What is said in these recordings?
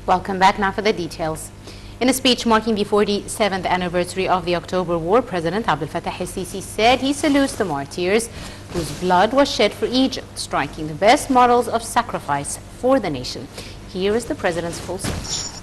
Welcome back now for the details. In a speech marking the 47th anniversary of the October War, President Abdel Fattah el-Sisi said he salutes the martyrs whose blood was shed for Egypt, striking the best models of sacrifice for the nation. Here is the President's full speech.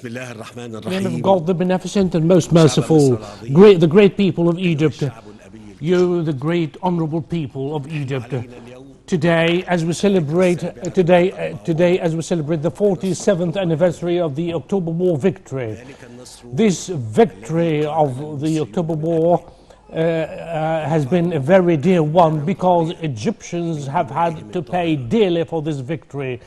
In the name of God, the Beneficent and Most Merciful, the great people of Egypt, you, the great honorable people of Egypt. Today, as we celebrate the 47th anniversary of the October War victory, this victory of the October War has been a very dear one because Egyptians have had to pay dearly for this victory.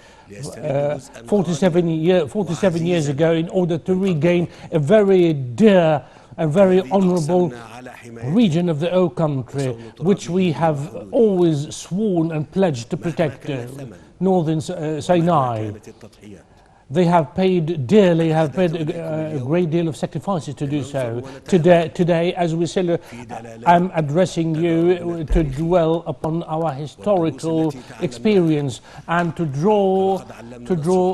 47 years ago, in order to regain a very dear and very honorable region of the whole country, which we have always sworn and pledged to protect, northern Sinai. They have paid dearly, have paid a great deal of sacrifices to do so. Today, as we celebrate, I'm addressing you to dwell upon our historical experience and to draw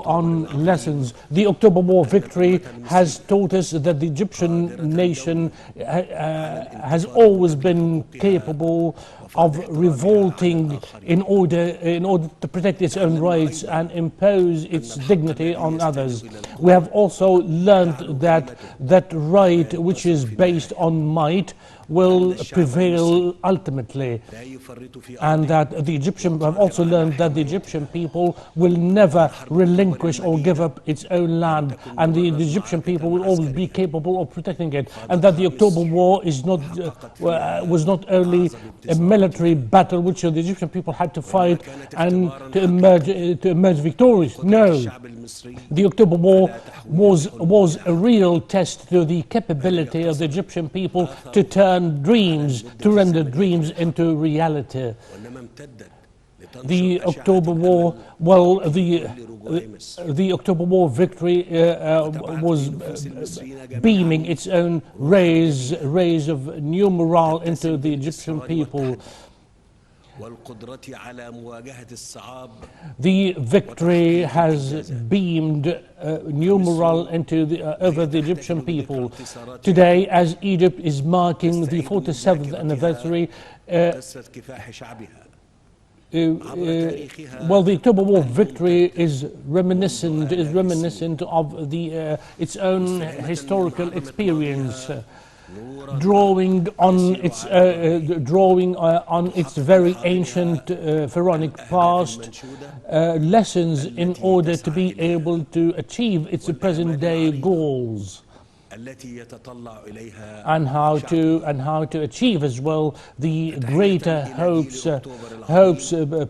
on lessons. The October War victory has taught us that the Egyptian nation has always been capable of revolting in order to protect its own rights and impose its dignity on others. We have also learned that right which is based on might will prevail ultimately, and that the Egyptian have also learned that the Egyptian people will never relinquish or give up its own land, and the Egyptian people will always be capable of protecting it, and that the October War is was not only a military battle which the Egyptian people had to fight and to emerge victorious. No, the October War was a real test to the capability of the Egyptian people to render dreams into reality. The October War, the October War victory was beaming its own rays of new morale into the Egyptian people. The victory has beamed new morale into over the Egyptian people. Today, as Egypt is marking the 47th anniversary, the October War victory is reminiscent of its own historical experience. Drawing on its very ancient pharaonic past, lessons in order to be able to achieve its present day goals, and how to achieve as well the greater hopes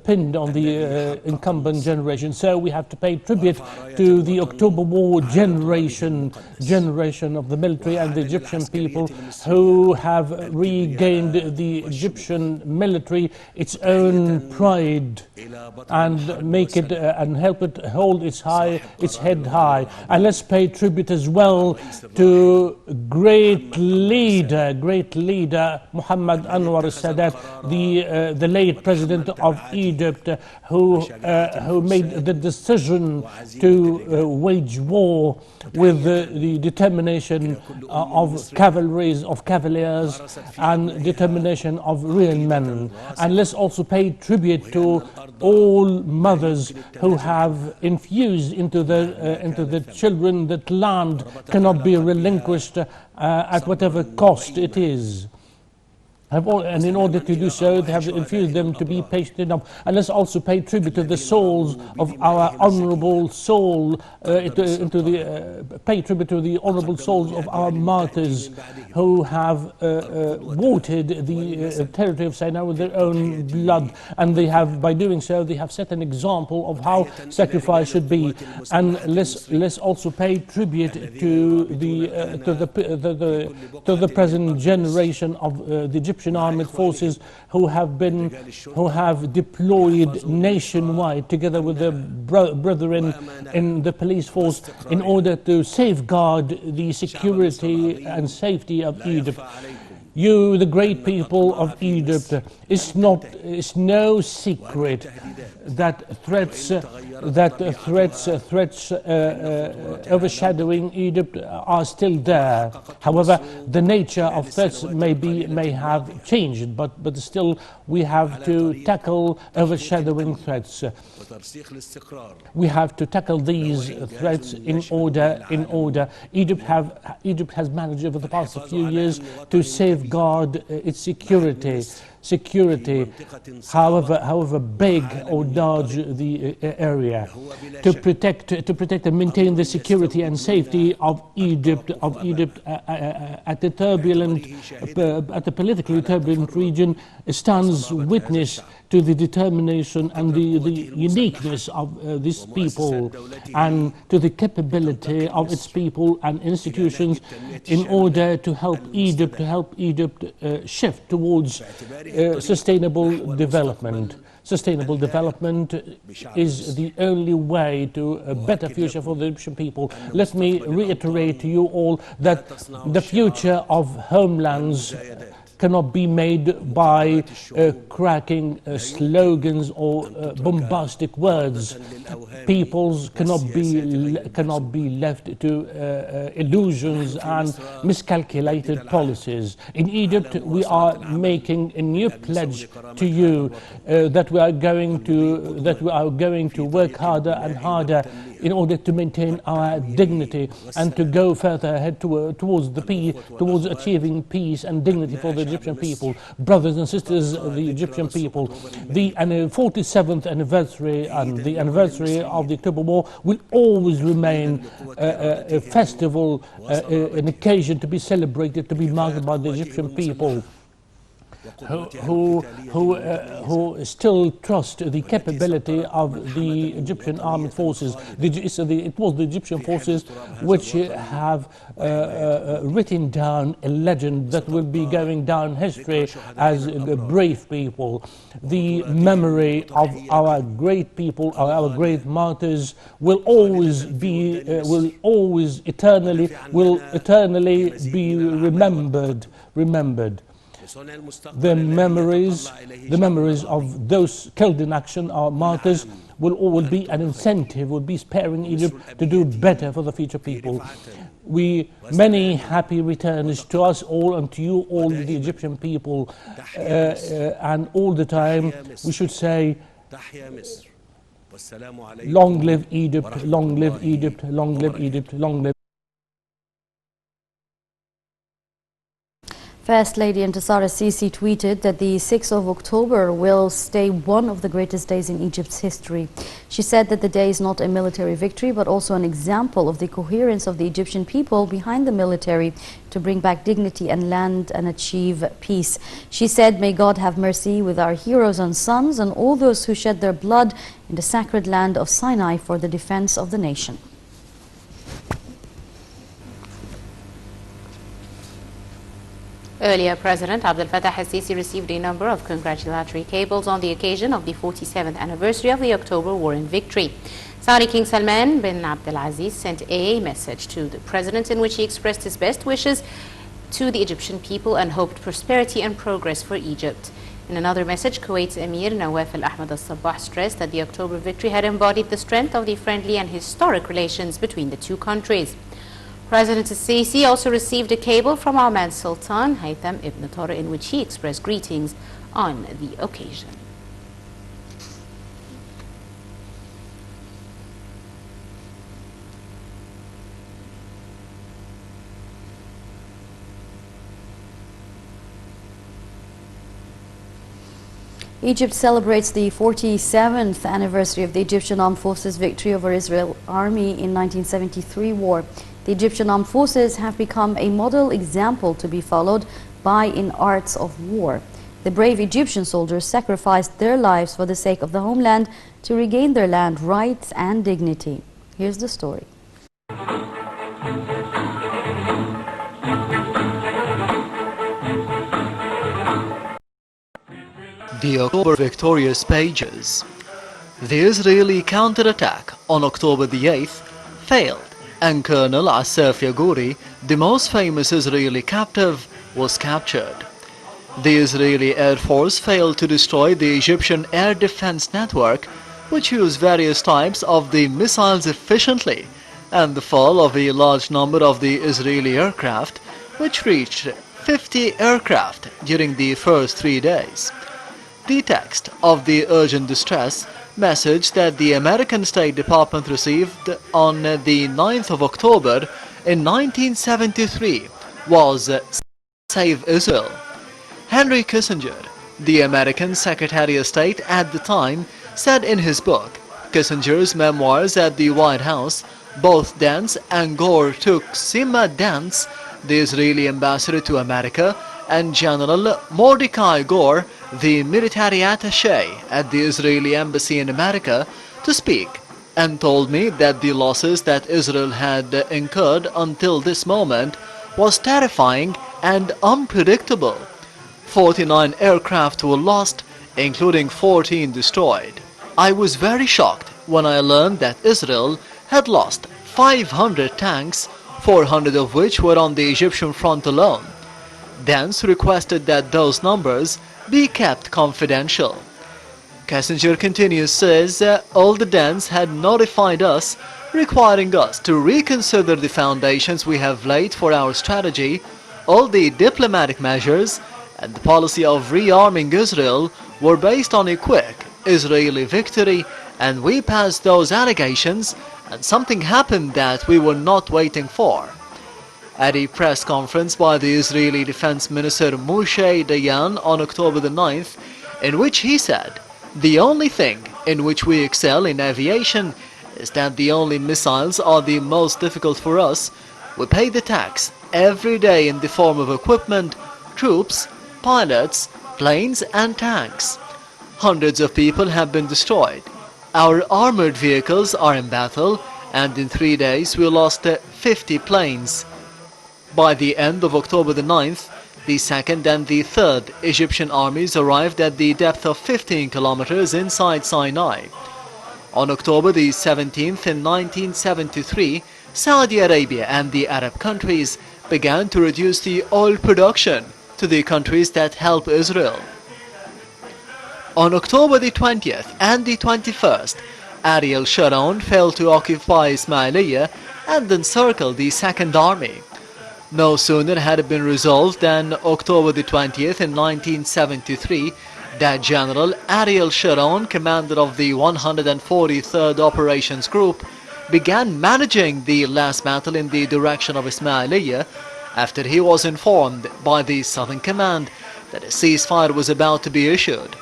pinned on the incumbent generation. So we have to pay tribute to the October War generation of the military and the Egyptian people who have regained the Egyptian military its own pride and make it and help it hold its head high. And let's pay tribute as well to to great leader Muhammad Anwar al-Sadat, the late president of Egypt, who made the decision to wage war with the determination of cavaliers and determination of real men. And let's also pay tribute to all mothers who have infused into the children that land cannot be relinquished at whatever cost it is. And in order to do so, they have infused them to be patient enough. And let's also pay tribute to the souls of our honorable soul, pay tribute to the honorable souls of our martyrs who have watered the territory of Sinai with their own blood. And they have, by doing so, they have set an example of how sacrifice should be. And let's also pay tribute to the present generation of the Egyptian armed forces who have deployed nationwide together with their brethren in the police force in order to safeguard the security and safety of Egypt. You, the great people of Egypt, it's no secret that threats overshadowing Egypt are still there. However, the nature of threats may have changed, but still we have to tackle overshadowing threats. We have to tackle these threats in order. Egypt has managed over the past few years to safeguard its security, however big or large the area, to protect and maintain the security and safety of Egypt at the politically turbulent region stands witness to the determination and the uniqueness of this people, and to the capability of its people and institutions in order to help Egypt shift towards sustainable development. Sustainable development is the only way to a better future for the Egyptian people. Let me reiterate to you all that the future of homelands cannot be made by cracking slogans or bombastic words. Peoples cannot be left to illusions and miscalculated policies. In Egypt, we are making a new pledge to you that we are going to work harder and harder in order to maintain our dignity and to go further ahead towards achieving peace and dignity for the Egyptian people. Brothers and sisters of the Egyptian people, the 47th anniversary and the anniversary of the October War will always remain a festival, an occasion to be celebrated, to be marked by the Egyptian people, who still trust the capability of the Egyptian armed forces. It was the Egyptian forces which have written down a legend that will be going down history as brave people. The memory of our great people, our great martyrs, will eternally be remembered. The memories of those killed in action, our martyrs, will be an incentive, will be inspiring Egypt to do better for the future people. Many happy returns to us all and to you all, the Egyptian people, and all the time we should say, long live Egypt, long live Egypt, long live Egypt, long live. First Lady Intisar Sisi tweeted that the 6th of October will stay one of the greatest days in Egypt's history. She said that the day is not a military victory, but also an example of the coherence of the Egyptian people behind the military to bring back dignity and land and achieve peace. She said, "May God have mercy with our heroes and sons and all those who shed their blood in the sacred land of Sinai for the defense of the nation." Earlier, President Abdel Fattah el-Sisi received a number of congratulatory cables on the occasion of the 47th anniversary of the October War in victory. Saudi King Salman bin Abdulaziz sent a message to the president in which he expressed his best wishes to the Egyptian people and hoped prosperity and progress for Egypt. In another message, Kuwait's Emir Nawaf al-Ahmad al-Sabah stressed that the October victory had embodied the strength of the friendly and historic relations between the two countries. President al-Sisi also received a cable from Oman Sultan Haytham ibn Tariq in which he expressed greetings on the occasion. Egypt celebrates the 47th anniversary of the Egyptian Armed Forces victory over Israel Army in 1973 war. The Egyptian Armed Forces have become a model example to be followed by in arts of war. The brave Egyptian soldiers sacrificed their lives for the sake of the homeland to regain their land rights and dignity. Here's the story. The October victorious pages. The Israeli counterattack on October the 8th failed, and Colonel Assaf Yagouri, the most famous Israeli captive, was captured. The Israeli Air Force failed to destroy the Egyptian air defense network, which used various types of the missiles efficiently, and the fall of a large number of the Israeli aircraft, which reached 50 aircraft during the first 3 days. The text of the urgent distress message that the American State Department received on the 9th of October in 1973 was Save Israel. Henry Kissinger, the American Secretary of State at the time, said in his book, Kissinger's Memoirs at the White House, both Dance and Gore took Sima Dance, the Israeli ambassador to America, and General Mordecai Gore, the military attaché at the Israeli embassy in America, to speak, and told me that the losses that Israel had incurred until this moment was terrifying and unpredictable. 49 aircraft were lost, including 14 destroyed. I was very shocked when I learned that Israel had lost 500 tanks, 400 of which were on the Egyptian front alone. Dance requested that those numbers be kept confidential. Kissinger continues, says, all the Dans had notified us, requiring us to reconsider the foundations we have laid for our strategy, all the diplomatic measures, and the policy of rearming Israel were based on a quick Israeli victory, and we passed those allegations, and something happened that we were not waiting for. At a press conference by the Israeli Defense Minister Moshe Dayan on October the 9th, in which he said, the only thing in which we excel in aviation is that the only missiles are the most difficult for us. We pay the tax every day in the form of equipment, troops, pilots, planes and tanks. Hundreds of people have been destroyed. Our armored vehicles are in battle, and in 3 days we lost 50 planes. By the end of October the 9th, the 2nd and the 3rd Egyptian armies arrived at the depth of 15 kilometers inside Sinai. On October the 17th in 1973, Saudi Arabia and the Arab countries began to reduce the oil production to the countries that help Israel. On October the 20th and the 21st, Ariel Sharon failed to occupy Ismailia and encircle the 2nd Army. No sooner had it been resolved than October the 20th in 1973 that General Ariel Sharon, commander of the 143rd Operations Group, began managing the last battle in the direction of Ismailia after he was informed by the Southern Command that a ceasefire was about to be issued.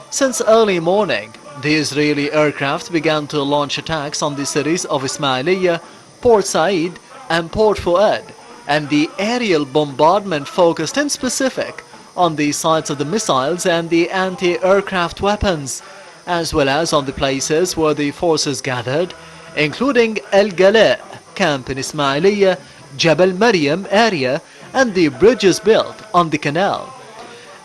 Since early morning, the Israeli aircraft began to launch attacks on the cities of Ismailia, Port Said and Port Fuad, and the aerial bombardment focused in specific on the sites of the missiles and the anti-aircraft weapons, as well as on the places where the forces gathered, including El Gala camp in Ismailia, Jebel Maryam area, and the bridges built on the canal.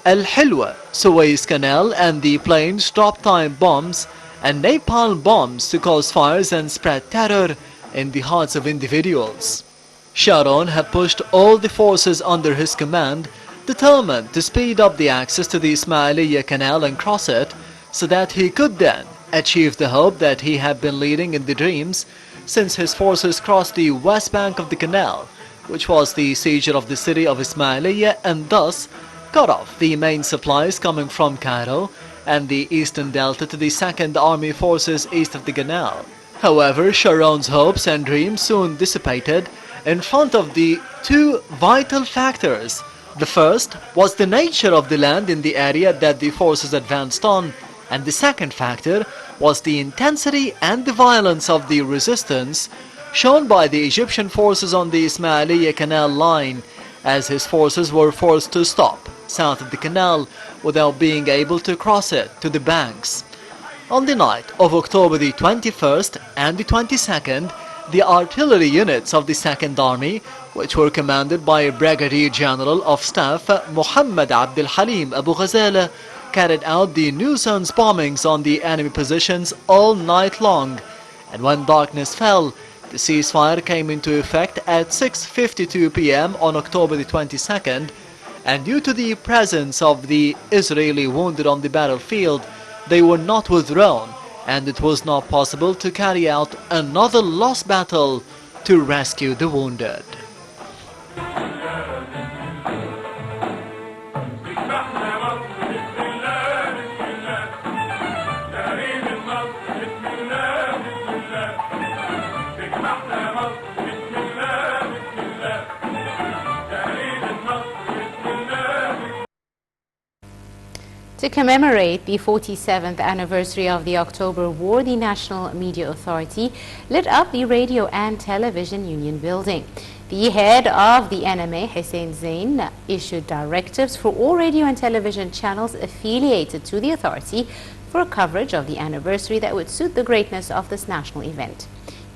Al Hilwa, Suez Canal, and the planes dropped time bombs and napalm bombs to cause fires and spread terror in the hearts of individuals. Sharon had pushed all the forces under his command, determined to speed up the access to the Ismailiyya Canal and cross it, so that he could then achieve the hope that he had been leading in the dreams since his forces crossed the west bank of the canal, which was the seizure of the city of Ismailiyya, and thus cut off the main supplies coming from Cairo and the eastern delta to the Second Army forces east of the canal. However, Sharon's hopes and dreams soon dissipated in front of the two vital factors. The first was the nature of the land in the area that the forces advanced on, and the second factor was the intensity and the violence of the resistance shown by the Egyptian forces on the Ismailiyya Canal line, as his forces were forced to stop south of the canal without being able to cross it to the banks. On the night of October the 21st and the 22nd, the artillery units of the Second Army, which were commanded by Brigadier General of Staff Muhammad Abdul Halim Abu Ghazala, carried out the nuisance bombings on the enemy positions all night long, and when darkness fell, the ceasefire came into effect at 6:52 p.m. on October the 22nd, and due to the presence of the Israeli wounded on the battlefield, they were not withdrawn, and it was not possible to carry out another lost battle to rescue the wounded. To commemorate the 47th anniversary of the October War, the National Media Authority lit up the Radio and Television Union building. The head of the NMA, Hussein Zain, issued directives for all radio and television channels affiliated to the authority for coverage of the anniversary that would suit the greatness of this national event.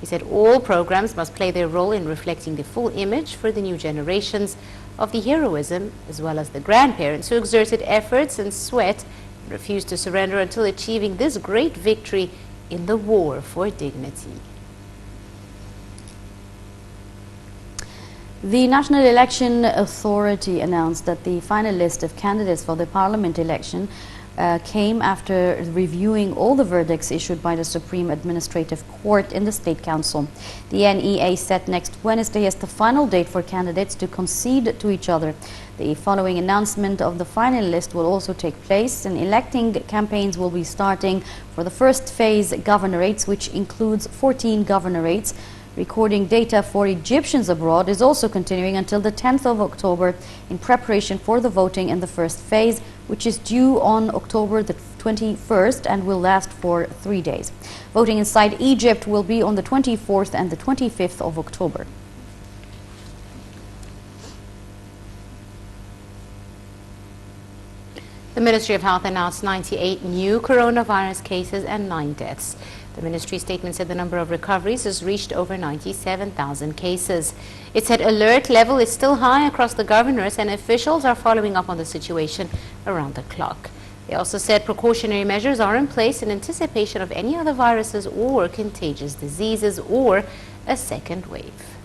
He said all programs must play their role in reflecting the full image for the new generations of the heroism, as well as the grandparents who exerted efforts and sweat and refused to surrender until achieving this great victory in the war for dignity. The National Election Authority announced that the final list of candidates for the parliament election came after reviewing all the verdicts issued by the Supreme Administrative Court in the State Council. The NEA set next Wednesday as the final date for candidates to concede to each other. The following announcement of the final list will also take place, and electing campaigns will be starting for the first phase governorates, which includes 14 governorates. Recording data for Egyptians abroad is also continuing until the 10th of October in preparation for the voting in the first phase, which is due on October the 21st and will last for 3 days. Voting inside Egypt will be on the 24th and the 25th of October. The Ministry of Health announced 98 new coronavirus cases and 9 deaths. The ministry statement said the number of recoveries has reached over 97,000 cases. It said alert level is still high across the governorates and officials are following up on the situation around the clock. They also said precautionary measures are in place in anticipation of any other viruses or contagious diseases or a second wave.